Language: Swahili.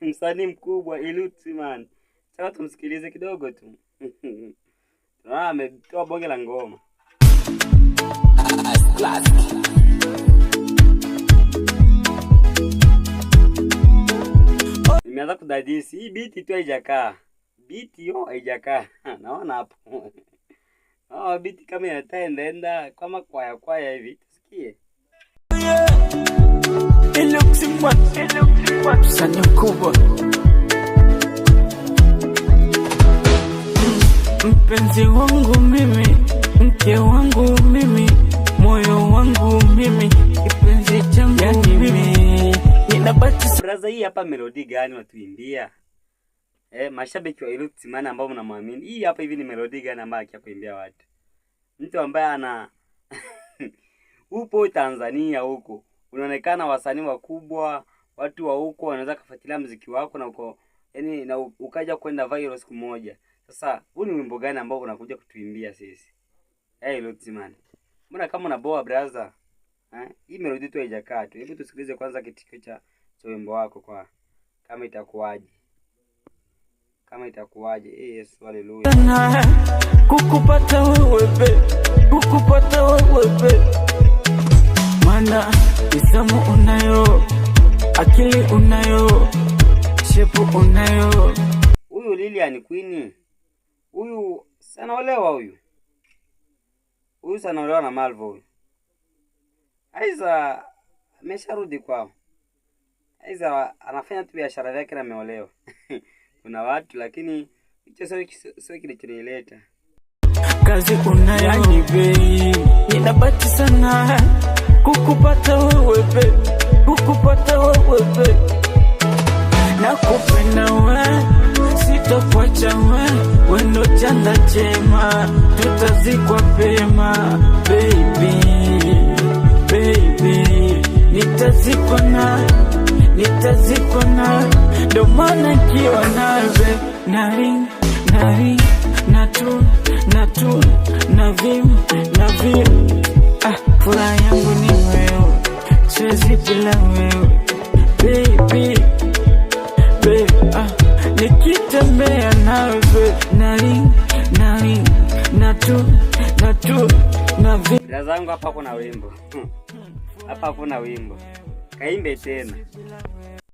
Msanii mkubwa Iluti man. Sasa tumsikilize kidogo tu. Ametoa bonge la ngoma. Nimeanza kudadisi hii beat tu haijakaa. Beat hiyo haijakaa. Naona hapo. Beat kama inataenda kama kwaya hivi. Tusikie. Msanii mkubwa. Mpenzi wangu mimi, mke wangu mimi, moyo wangu mimi, kipenzi changu mimi. Ninabati braza, hii hapa melodi gani watuimbia? Mashabiki wa Iluti man ambao mnamwamini. Hii hapa hivi ni melodi gani ambayo akiakuimbia watu? Mtu ambaye ana upo Tanzania huko. Unaonekana wasanii wakubwa, watu wa huko wanaweza kufuatilia muziki wako na uko na ukaja kwenda viral siku moja. Sasa huu ni wimbo gani ambao unakuja kutuimbia sisi? Iluti man. Mbona kama unaboa braza? Hii melodi tu haijakaa tu. Hebu tusikilize kwanza kitikio cha wimbo wako kwa kama itakuwaje. Yes, haleluya. Kukupata wewe Mana isamu unayo, akili unayo, shepu unayo. Huyu Lilian Queen. Huyu sanaolewa huyu. Huyu sanaolewa na Malvo huyu. Aiza amesharudi kwao. Aiza anafanya tu biashara yake na ameolewa. Kuna watu lakini hicho sio kilichonileta. Kazi unayo yani baby, ninabati sana kukupata wewe nakupenda wewe, sitokuacha wewe ndo chanda chema, tutazikwa pema baby, nitazikwa na ndo maana kiwa nawe nari natu na vim furaha yangu ni wewe, siwezi bila wewe baby, nikitembea nawe nari natu na vim. Zangu hapa kuna wimbo. Hapa kuna wimbo. Kaimbe tena.